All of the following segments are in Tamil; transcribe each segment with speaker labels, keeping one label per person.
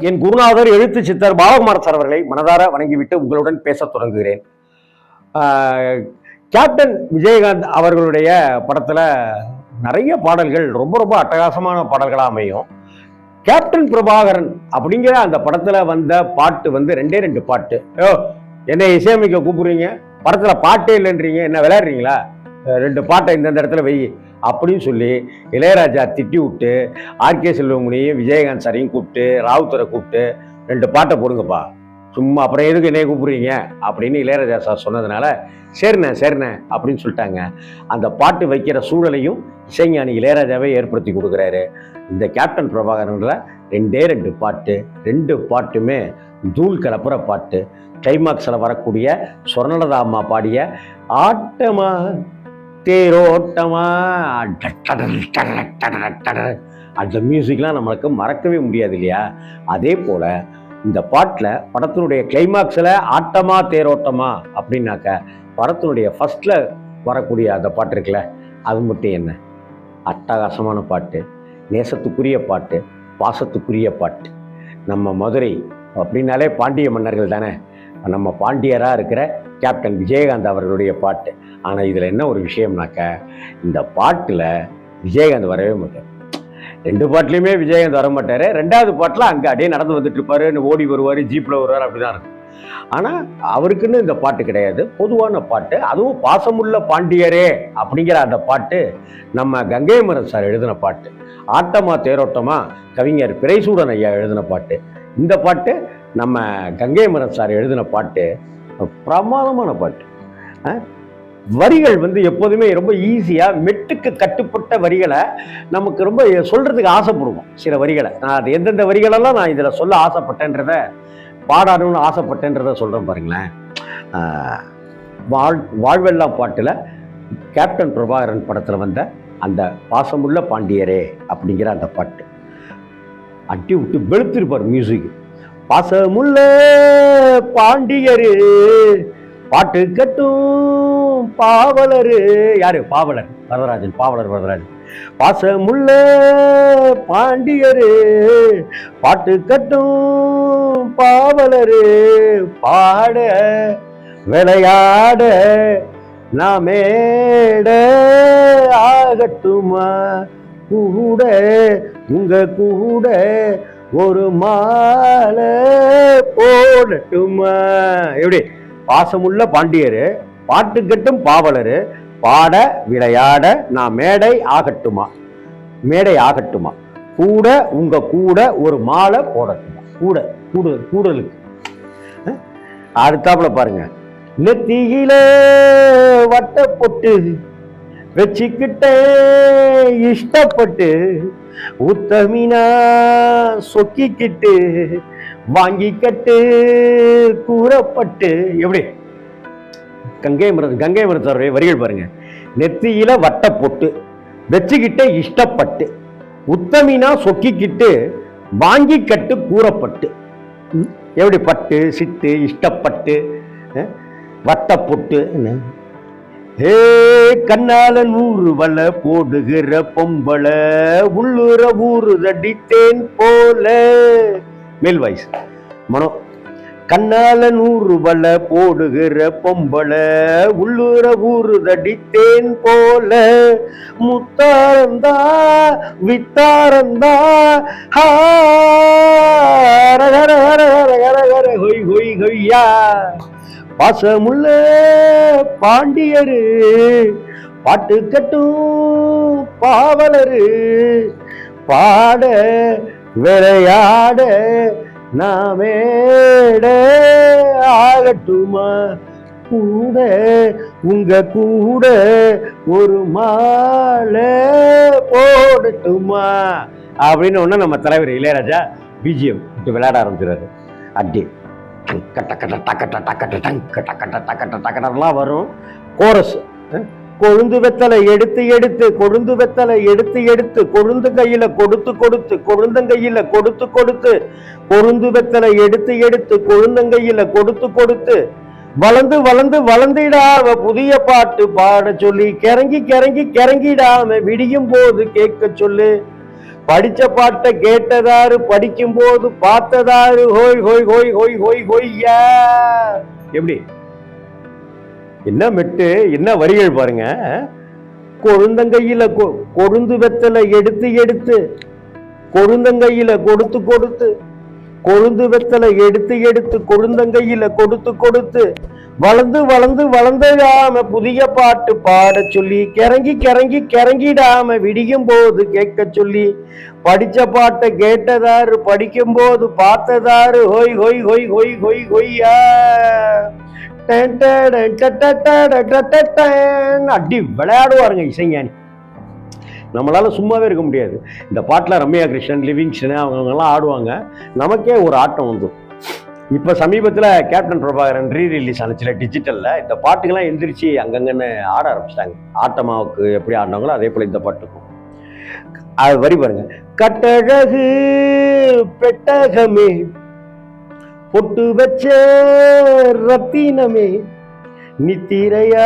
Speaker 1: என் குருநாதர் எழுத்து சித்தர் பாலகுமார் சார் அவர்களை மனதார வணங்கிவிட்டு உங்களுடன் பேசத் தொடங்குகிறேன். கேப்டன் விஜயகாந்த் அவர்களுடைய படத்துல நிறைய பாடல்கள் ரொம்ப ரொம்ப அட்டகாசமான பாடல்களாக அமையும். கேப்டன் பிரபாகரன் அப்படிங்கிற அந்த படத்துல வந்த பாட்டு வந்து ரெண்டு பாட்டு. என்னை இசையமைக்க கூப்பிடுறீங்க, படத்துல பாட்டே இல்லைன்றீங்க, என்ன விளையாடுறீங்களா? 2 பாட்டை இந்தந்த இடத்துல வை அப்படின்னு சொல்லி இளையராஜா திட்டி விட்டு ஆர்கே செல்வமணியும் விஜயகாந்த் சாரையும் கூப்பிட்டு ராவுத்தரை கூப்பிட்டு 2 பாட்டை போடுங்கப்பா, சும்மா அப்புறம் எதுக்கு என்னைய கூப்பிடுறீங்க அப்படின்னு இளையராஜா சார் சொன்னதுனால சரிண்ணே அப்படின்னு சொல்லிட்டாங்க. அந்த பாட்டு வைக்கிற சூழலையும் இசைஞானி இளையராஜாவே ஏற்படுத்தி கொடுக்குறாரு. இந்த கேப்டன் பிரபாகரன்ல 2 பாட்டு, 2 பாட்டுமே தூள் கலப்புற பாட்டு. கிளைமாக்ஸில் வரக்கூடிய சொர்ணலதா அம்மா பாடிய ஆட்டமா தேரோட்டமா அந்த மியூசிக்லாம் நம்மளுக்கு மறக்கவே முடியாது இல்லையா? அதே போல் இந்த பாட்டில் படத்தினுடைய கிளைமாக்ஸில் ஆட்டமா தேரோட்டமா அப்படின்னாக்க படத்தினுடைய ஃபர்ஸ்டில் வரக்கூடிய அந்த பாட்டு இருக்குல்ல, அது மட்டும் என்ன அட்டகாசமான பாட்டு, நேசத்துக்குரிய பாட்டு, பாசத்துக்குரிய பாட்டு. நம்ம மதுரை அப்படின்னாலே பாண்டிய மன்னர்கள் தானே, நம்ம பாண்டியராக இருக்கிற கேப்டன் விஜயகாந்த் அவர்களுடைய பாட்டு. ஆனால் இதில் என்ன ஒரு விஷயம்னாக்க, இந்த பாட்டில் விஜயகாந்த் வரவே மாட்டார். 2 பாட்டுலையுமே விஜயகாந்த் வர மாட்டார். 2வது பாட்டில் அங்கே அப்படியே நடந்து வந்துட்டு இருப்பார், ஓடி வருவார், ஜீப்பில் வருவார், அப்படிதான் இருக்கும். ஆனால் அவருக்குன்னு இந்த பாட்டு கிடையாது, பொதுவான பாட்டு. அதுவும் பாசமுள்ள பாண்டியரே அப்படிங்கிற அந்த பாட்டு நம்ம கங்கைமரன் சார் எழுதின பாட்டு. ஆட்டமா தேரோட்டமா கவிஞர் பிறைசூடன் ஐயா எழுதின பாட்டு. இந்த பாட்டு நம்ம கங்கைமரன் சார் எழுதின பாட்டு. பிரமாதமான பாட்டு. வரிகள் வந்து எப்போதுமே ரொம்ப ஈஸியாக மெட்டுக்கு கட்டுப்பட்ட வரிகளை நமக்கு ரொம்ப சொல்கிறதுக்கு ஆசைப்படுவோம். சில வரிகளை நான் அது எந்தெந்த வரிகளெல்லாம் நான் இதில் சொல்ல ஆசைப்பட்டேன்றதை, பாடணும்னு ஆசைப்பட்டேன்றதை சொல்கிறேன் பாருங்களேன். வாழ்வெல்லாம் பாட்டில் கேப்டன் பிரபாகரன் படத்தில் வந்த அந்த பாசமுள்ள பாண்டியரே அப்படிங்கிற அந்த பாட்டு அட்டி விட்டு வெளுத்திருப்பார் மியூசிக். பாசமுள்ள பாண்டியரு பாட்டு கட்டும் பாவலரு. யாரு? பாவலர் வரதராஜன். பாவலர் வரதராஜன். பாசமுள்ள பாண்டியரு பாட்டு கட்டும் பாவலரு பாட விளையாட நாமேட ஆகட்டுமா கூட உங்க கூட ஒரு மாலை போடட்டுமா. எப்படி? பாசமுள்ள பாண்டியரு பாட்டு கட்டும் பாவலரு பாட விளையாட நான் மேடை ஆகட்டுமா, மேடை ஆகட்டுமா கூட உங்க கூட ஒரு மாலை போடட்டுமா. கூடலுக்கு அடுத்தாப்புல பாருங்க. நெத்தியில வட்ட பொட்டு வச்சுக்கிட்டே இஷ்டப்பட்டு உத்தமினா சொக்கிக்கிட்டு வாங்கிக்கட்டு கூறப்பட்டு. எப்படி? கங்கைமரன் சாருடைய வரிகள் பாருங்க. நெத்தியில வட்ட பொட்டு வச்சுக்கிட்டே இஷ்டப்பட்டு உத்தமினா சொக்கிக்கிட்டு வாங்கிக்கட்டு கூறப்பட்டு. எப்படி? பட்டு சிட்டு இஷ்டப்பட்டு வட்ட பொட்டு. ஹே கண்ணால 100 வலை போடுகிற பொம்பளை உள்ளுற ஊரு தடித்தேன் போல. மேல் வாய்ஸ் மனோ. கண்ணால 100 வலை போடுகிற பொம்பளை உள்ளுற ஊரு தடித்தேன் போல. முத்தாரந்தா வித்தாரந்தா ஹொய் ஹொய் ஹொய்யா. பாசமுள்ள பாண்டியரு பாட்டு கட்டும் பாவலரு பாட விளையாட நாமேட ஆகட்டுமா கூட உங்க கூட ஒரு மாலை போடட்டுமா அப்படின்னு ஒன்று நம்ம தலைவர் இளையராஜா பிஜிஎம் விட்டு விளையாட ஆரம்பிச்சுறாரு. அடி டக்கட்டெல்லாம் வரும். கோரஸ். கொழுந்து வெத்தலை எடுத்து எடுத்து கொழுந்து வெத்தலை எடுத்து எடுத்து கொழுந்து கையில கொடுத்து கொடுத்து கொழுந்தங்கையில கொடுத்து கொடுத்து கொழுந்து வெத்தலை எடுத்து எடுத்து கொழுந்தங்கையில கொடுத்து கொடுத்து வளர்ந்து வளர்ந்து வளர்ந்திடாம புதிய பாட்டு பாட சொல்லி கிறங்கி கிறங்கி கிறங்கிடாம விடியும் போது கேட்க சொல்லு. படிச்ச பாட்டை கேட்டதாரு, படிக்கும் போது பார்த்ததாரு, ஹோய் ஹோய் ஹோய் ஹோய் ஹோய் ஹோய்யா. எப்படி என்ன மெட்டு, என்ன வரிகள் பாருங்க. கொழுந்தங்கையில கொழுந்து வெத்தலை எடுத்து எடுத்து, கொழுந்தங்கையில கொடுத்து கொடுத்து, கொழுந்து வெத்தலை எடுத்து எடுத்து கொழுந்தங்கையில கொடுத்து கொடுத்து, வளர்ந்து வளர்ந்து வளர்ந்துடாம புதிய பாட்டு பாட சொல்லி, கிறங்கி கிறங்கி கிறங்கிடாம விடியும் போது கேட்க சொல்லி, படிச்ச பாட்டை கேட்டதாரு, படிக்கும் போது பார்த்ததாரு, ஹொய் ஹொய் ஹொய் ஹொய் ஹொய் ஹொய்யா. அடி விளையாடுவாருங்க இசைஞானி. நம்மளால சும்மாவே இருக்க முடியாது. இந்த பாட்டில் ரம்யா கிருஷ்ணன், லிவிங்ஸ்டன் அவங்கெல்லாம் ஆடுவாங்க. நமக்கே ஒரு ஆட்டம் வந்துடும். இப்போ சமீபத்தில் கேப்டன் பிரபாகரன் ரீரிலீஸ் ஆனிச்சுல டிஜிட்டலில், இந்த பாட்டுக்கெல்லாம் எந்திரிச்சு அங்கங்கன்னு ஆட ஆரம்பிச்சிட்டாங்க. ஆட்டமாவுக்கு எப்படி ஆடினாங்களோ அதே போல் இந்த பாட்டுக்கும். அது வரி பாருங்க. கட்டழகு பெட்டகமே, பொட்டு வச்ச ரத்தினமே, நித்திரையா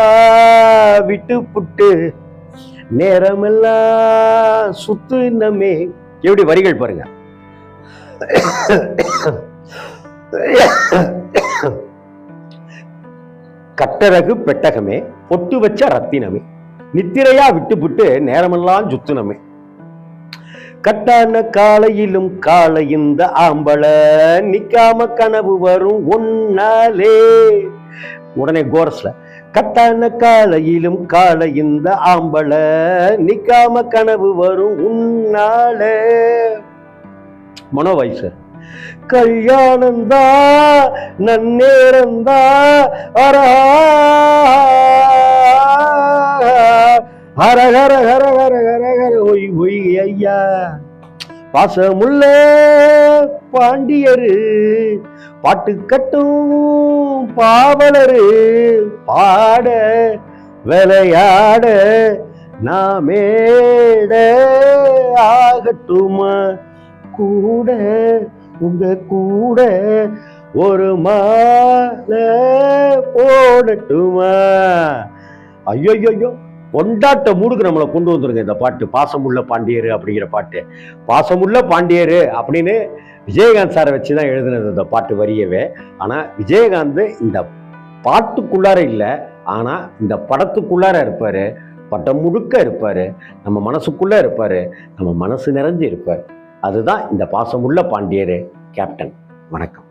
Speaker 1: விட்டு புட்டு நேரமெல்லாம் சுத்துனமே. எப்படி வரிகள் பாருங்க. கட்டழகு பெட்டகமே, பொட்டு வச்ச ரத்தினமே, நித்திரையா விட்டு புட்டு நேரமெல்லாம் சுத்துனமே. கட்டான காலையிலும் காலை இந்த ஆம்பள, நிக்காம கனவு வரும் ஒன்னாலே. உடனே கோரஸ்ல, கட்டான காலையிலும் காலை இந்த ஆம்பள, நிக்காம கனவு வரும் உன்னால. மனோ வயசு. கல்யாணந்தா நன்னேரந்தா அரஹர ஹர ஹர ஹர ஹர ஹர ஒய் ஒய் ஐயா. பாசமுள்ள பாண்டியரு, பாட்டு கட்டும் பாவலரு, பாட விளையாட நாமேட ஆகட்டுமா, கூட உங்க கூட ஒரு மாலை போடட்டுமா. ஐயோ, கொண்டாட்ட மூடுக்கு நம்மளை கொண்டு வந்துருங்க இந்த பாட்டு. பாசமுள்ள பாண்டியரு அப்படிங்கிற பாட்டு. பாசமுள்ள பாண்டியரு அப்படின்னு விஜயகாந்த் சாரை வச்சுதான் எழுதுனது இந்த பாட்டு வரியவே. ஆனா விஜயகாந்த் இந்த பாட்டுக்குள்ளார இல்லை, ஆனா இந்த படத்துக்குள்ளார இருப்பாரு. படம் முழுக்க இருப்பாரு, நம்ம மனசுக்குள்ள இருப்பாரு, நம்ம மனசு நிறைஞ்சு இருப்பாரு. அதுதான் இந்த பாசமுள்ள பாண்டியரு கேப்டன். வணக்கம்.